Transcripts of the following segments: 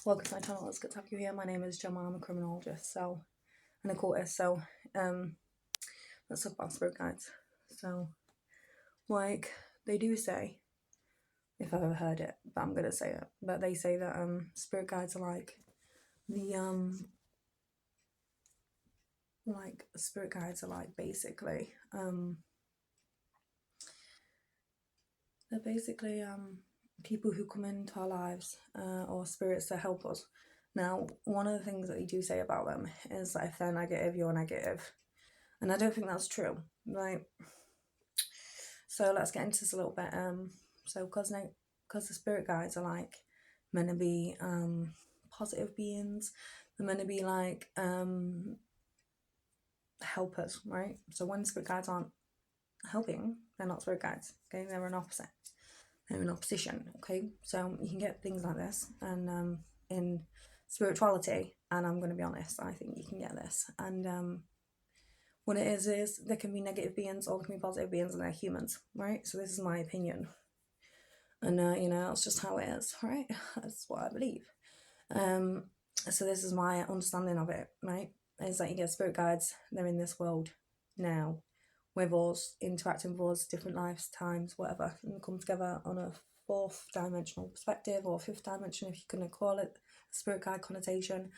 Welcome to my channel. It's good to have you here. My name is Gemma. I'm a criminologist, and a cultist. Let's talk about spirit guides. They do say, if I've ever heard it, but I'm gonna say it. But they say that spirit guides are like basically they're basically people who come into our lives or spirits to help us. Now, one of the things that they do say about them is that if they're negative, you're negative. And I don't think that's true. So let's get into this a little bit. Because the spirit guides are like meant to be positive beings, they're meant to be like helpers, right? So when spirit guides aren't helping, they're not spirit guides. Okay, they're an opposite. They're in opposition. Okay, so you can get things like this, and in spirituality, and I'm going to be honest, I think you can get this. And what it is there can be negative beings or there can be positive beings, and they're humans, right? So this is my opinion, and that's just how it is, right? That's what I believe. So this is my understanding of it, right? Is that you get spirit guides, they're in this world now with us, interacting with us, different lifetimes, whatever, and come together on a fourth dimensional perspective, or fifth dimension, if you're going to call it a spirit guide connotation.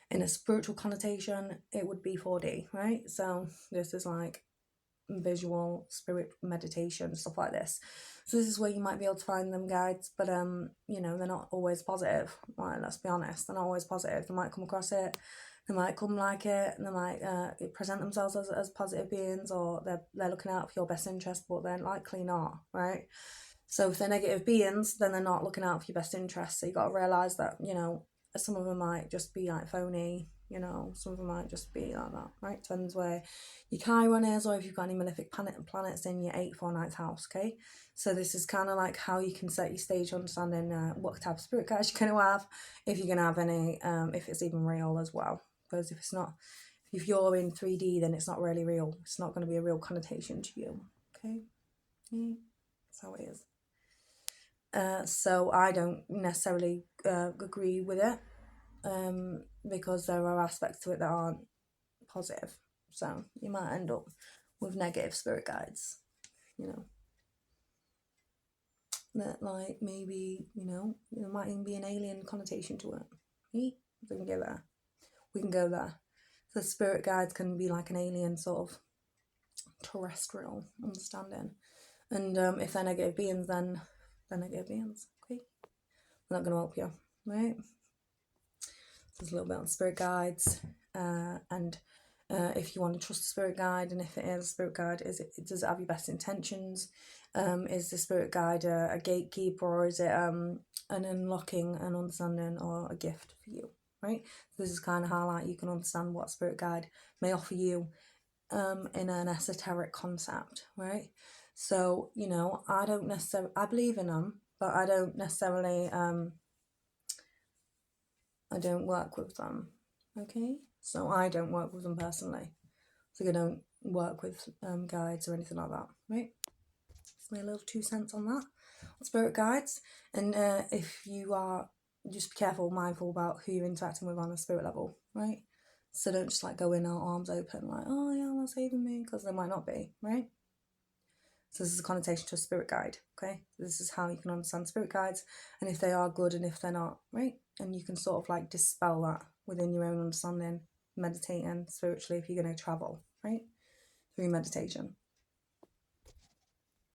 In a spiritual connotation, it would be 4D, right? So this is like visual spirit meditation, stuff like this. So this is where you might be able to find them guides, but they're not always positive. Like, let's be honest, they're not always positive. They might come across it, they might come like it, and they might present themselves as positive beings, or they're looking out for your best interest, but they're likely not, right? So if they're negative beings, then they're not looking out for your best interest. So you got to realize that some of them might just be like phony, some of them might just be like that, right? Depends where your Chiron is, or if you've got any malefic planets in your 8th or 9th house, okay? So this is kind of like how you can set your stage understanding what type of spirit guides you're going to have, if you're going to have any, if it's even real as well. Because if you're in 3D, then it's not really real. It's not going to be a real connotation to you, okay? Yeah, that's how it is. So I don't necessarily agree with it, because there are aspects to it that aren't positive. So you might end up with negative spirit guides, that like maybe, there might even be an alien connotation to it. We can go there. So spirit guides can be like an alien sort of terrestrial understanding. And if they're negative beings, then they're negative beings, okay? They're not going to help you, right? There's a little bit on spirit guides, and if you want to trust the spirit guide, and if it is a spirit guide, does it have your best intentions? Is the spirit guide a gatekeeper, or is it an unlocking, an understanding, or a gift for you, right? This is kind of how like you can understand what spirit guide may offer you in an esoteric concept, right? So I believe in them, but I don't necessarily I don't work with them, okay? So I don't work with them personally. So I don't work with guides or anything like that, right? That's my little 2 cents on that, on spirit guides. And if you are, just be careful, mindful about who you're interacting with on a spirit level, right? So don't just like go in arms open, like, oh yeah, they're saving me, because they might not be, right? So this is a connotation to a spirit guide, okay? This is how you can understand spirit guides, and if they are good and if they're not, right? And you can sort of like dispel that within your own understanding, meditating spiritually if you're going to travel, right? Through meditation.